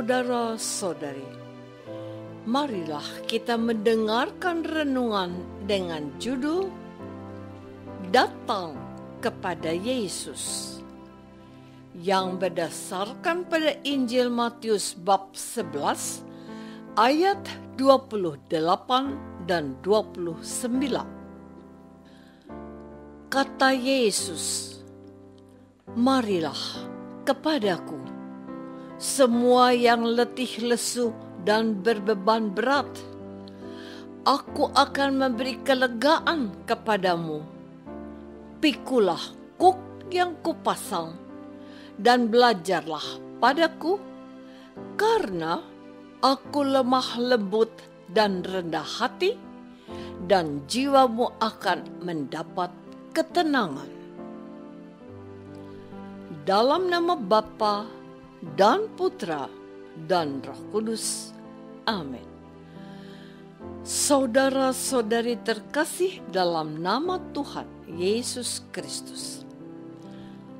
Saudara-saudari, marilah kita mendengarkan renungan dengan judul Datang kepada Yesus, yang berdasarkan pada Injil Matius bab 11 ayat 28 dan 29. Kata Yesus, "Marilah kepadaku semua yang letih lesu dan berbeban berat. Aku akan memberi kelegaan kepadamu. Pikulah kuk yang kupasang dan belajarlah padaku, karena aku lemah lembut dan rendah hati, dan jiwamu akan mendapat ketenangan." Dalam nama Bapa dan Putra dan Roh Kudus. Amin. Saudara-saudari terkasih dalam nama Tuhan Yesus Kristus,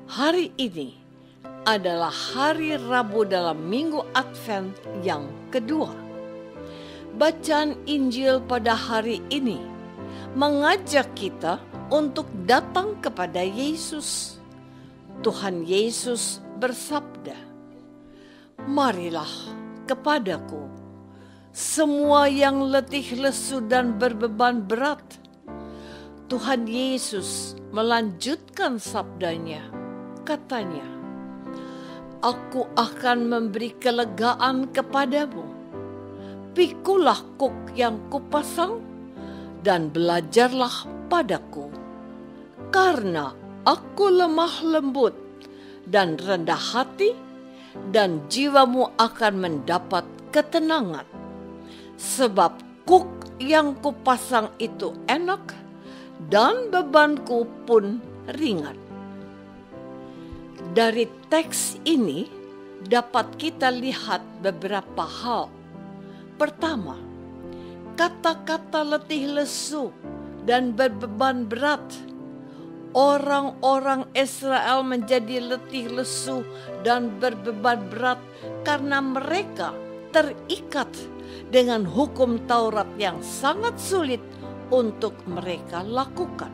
hari ini adalah hari Rabu dalam Minggu Advent yang kedua. Bacaan Injil pada hari ini mengajak kita untuk datang kepada Yesus. Tuhan Yesus bersabda, "Marilah kepadaku semua yang letih lesu dan berbeban berat." Tuhan Yesus melanjutkan sabdanya, katanya, "Aku akan memberi kelegaan kepadamu. Pikulah kuk yang kupasang dan belajarlah padaku, karena aku lemah lembut dan rendah hati, dan jiwamu akan mendapat ketenangan. Sebab kuk yang kupasang itu enak, dan bebanku pun ringan." Dari teks ini dapat kita lihat beberapa hal. Pertama, kata-kata letih lesu dan berbeban berat. Orang-orang Israel menjadi letih lesu dan berbeban berat karena mereka terikat dengan hukum Taurat yang sangat sulit untuk mereka lakukan.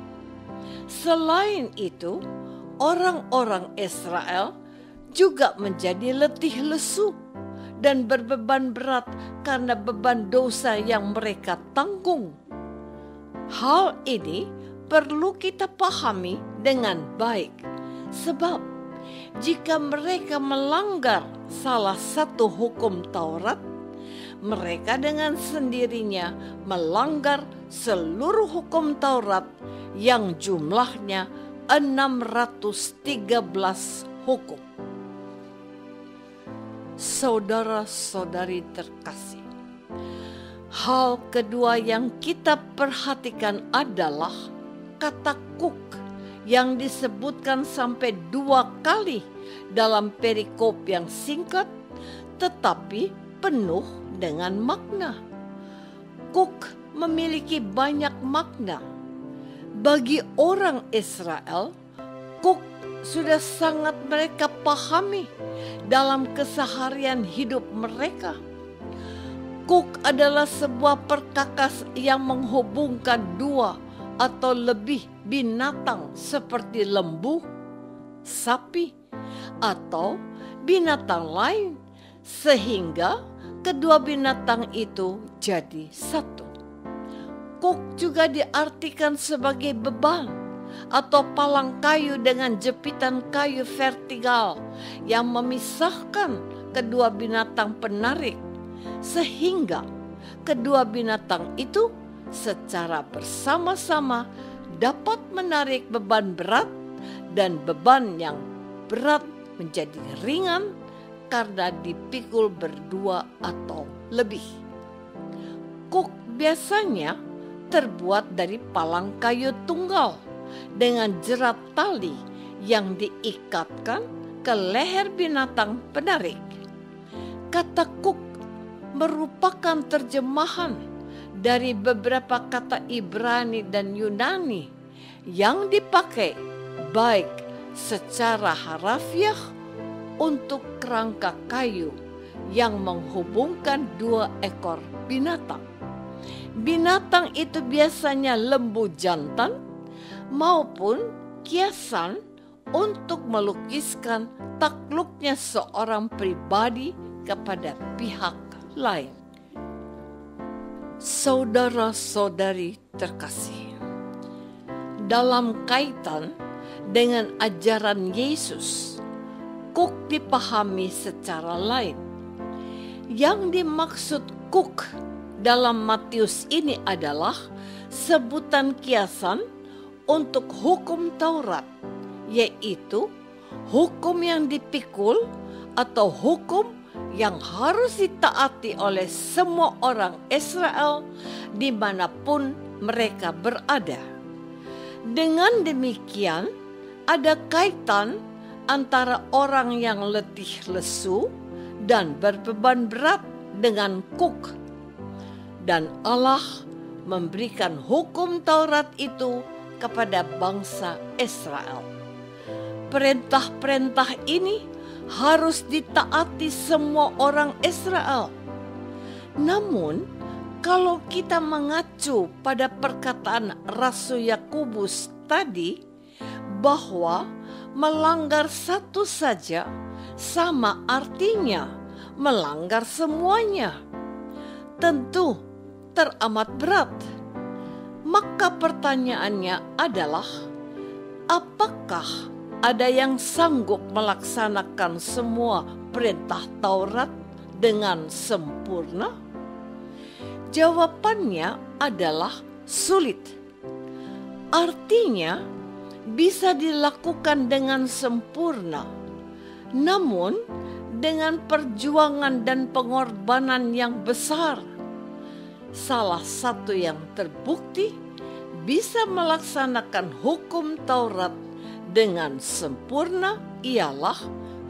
Selain itu, orang-orang Israel juga menjadi letih lesu dan berbeban berat karena beban dosa yang mereka tanggung. Hal ini perlu kita pahami dengan baik, sebab jika mereka melanggar salah satu hukum Taurat, mereka dengan sendirinya melanggar seluruh hukum Taurat yang jumlahnya 613 hukum. Saudara-saudari terkasih, hal kedua yang kita perhatikan adalah kata kuk yang disebutkan sampai 2 kali dalam perikop yang singkat tetapi penuh dengan makna. Kuk memiliki banyak makna. Bagi orang Israel, kuk sudah sangat mereka pahami dalam keseharian hidup mereka. Kuk adalah sebuah perkakas yang menghubungkan 2 atau lebih binatang seperti lembu, sapi, atau binatang lain, sehingga kedua binatang itu jadi satu. Kuk juga diartikan sebagai beban atau palang kayu dengan jepitan kayu vertikal yang memisahkan kedua binatang penarik, sehingga kedua binatang itu secara bersama-sama dapat menarik beban berat, dan beban yang berat menjadi ringan karena dipikul berdua atau lebih. Kuk biasanya terbuat dari palang kayu tunggal dengan jerat tali yang diikatkan ke leher binatang penarik. Kata kuk merupakan terjemahan dari beberapa kata Ibrani dan Yunani yang dipakai baik secara harafiah untuk kerangka kayu yang menghubungkan dua ekor binatang. Binatang itu biasanya lembu jantan maupun kiasan untuk melukiskan takluknya seorang pribadi kepada pihak lain. Saudara-saudari terkasih, dalam kaitan dengan ajaran Yesus, kuk dipahami secara lain. Yang dimaksud kuk dalam Matius ini adalah sebutan kiasan untuk hukum Taurat, yaitu hukum yang dipikul atau hukum yang harus ditaati oleh semua orang Israel dimanapun mereka berada. Dengan demikian, ada kaitan antara orang yang letih lesu dan berbeban berat dengan kuk. Dan Allah memberikan hukum Taurat itu kepada bangsa Israel. Perintah-perintah ini harus ditaati semua orang Israel. Namun, kalau kita mengacu pada perkataan Rasul Yakobus tadi, bahwa melanggar satu saja sama artinya melanggar semuanya, tentu teramat berat. Maka pertanyaannya adalah, apakah ada yang sanggup melaksanakan semua perintah Taurat dengan sempurna? Jawabannya adalah sulit. Artinya, bisa dilakukan dengan sempurna, namun dengan perjuangan dan pengorbanan yang besar. Salah satu yang terbukti bisa melaksanakan hukum Taurat dengan sempurna ialah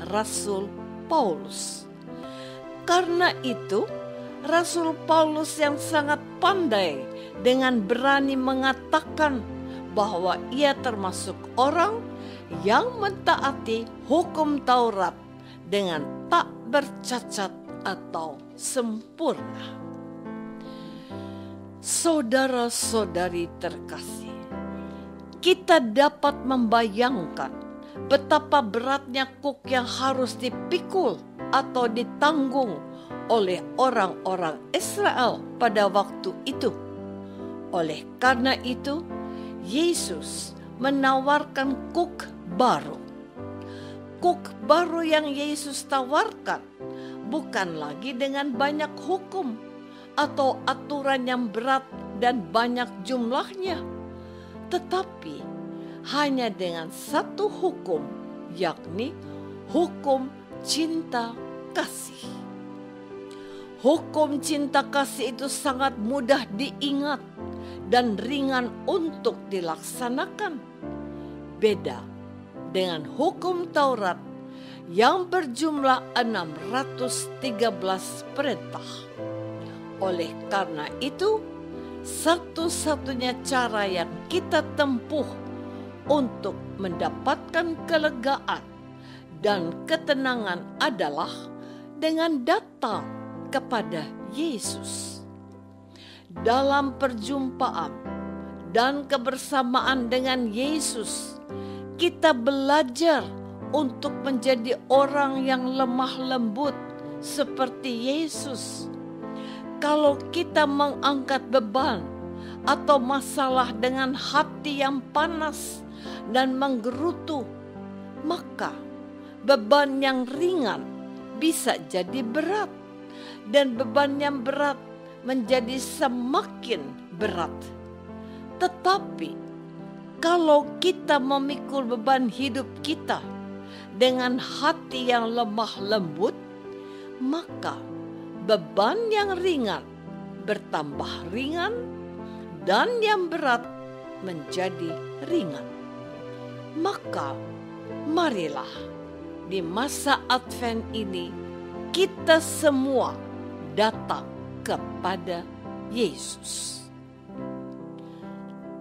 Rasul Paulus. Karena itu, Rasul Paulus yang sangat pandai dengan berani mengatakan bahwa ia termasuk orang yang mentaati hukum Taurat dengan tak bercacat atau sempurna. Saudara-saudari terkasih, kita dapat membayangkan betapa beratnya kuk yang harus dipikul atau ditanggung oleh orang-orang Israel pada waktu itu. Oleh karena itu, Yesus menawarkan kuk baru. Kuk baru yang Yesus tawarkan bukan lagi dengan banyak hukum atau aturan yang berat dan banyak jumlahnya, tetapi hanya dengan satu hukum, yakni hukum cinta kasih. Hukum cinta kasih itu sangat mudah diingat dan ringan untuk dilaksanakan. Beda dengan hukum Taurat yang berjumlah 613 perintah. Oleh karena itu, satu-satunya cara yang kita tempuh untuk mendapatkan kelegaan dan ketenangan adalah dengan datang kepada Yesus. Dalam perjumpaan dan kebersamaan dengan Yesus, kita belajar untuk menjadi orang yang lemah lembut seperti Yesus. Kalau kita mengangkat beban atau masalah dengan hati yang panas dan menggerutu, maka beban yang ringan bisa jadi berat, dan beban yang berat menjadi semakin berat. Tetapi kalau kita memikul beban hidup kita dengan hati yang lemah lembut, maka beban yang ringan bertambah ringan dan yang berat menjadi ringan. Maka marilah di masa Advent ini kita semua datang kepada Yesus.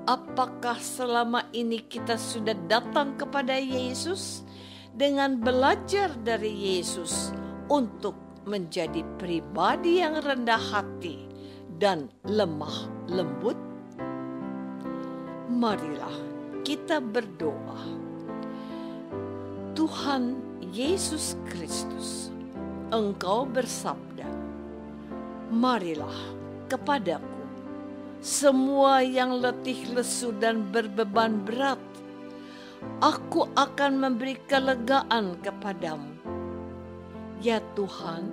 Apakah selama ini kita sudah datang kepada Yesus dengan belajar dari Yesus untuk menjadi pribadi yang rendah hati dan lemah lembut? Marilah kita berdoa. Tuhan Yesus Kristus, Engkau bersabda, "Marilah kepadaku, semua yang letih lesu dan berbeban berat, Aku akan memberi kelegaan kepadamu." Ya Tuhan,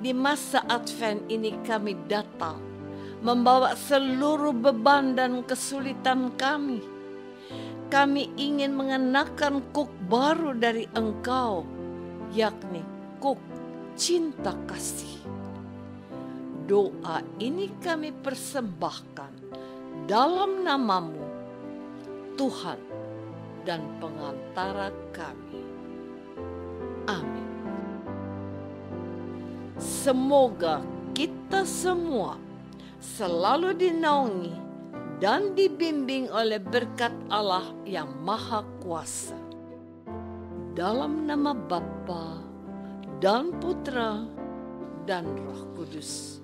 di masa Advent ini kami datang membawa seluruh beban dan kesulitan kami. Kami ingin mengenakan kuk baru dari Engkau, yakni kuk cinta kasih. Doa ini kami persembahkan dalam nama-Mu, Tuhan dan pengantara kami. Amin. Semoga kita semua selalu dinaungi dan dibimbing oleh berkat Allah yang Maha Kuasa. Dalam nama Bapa dan Putra dan Roh Kudus.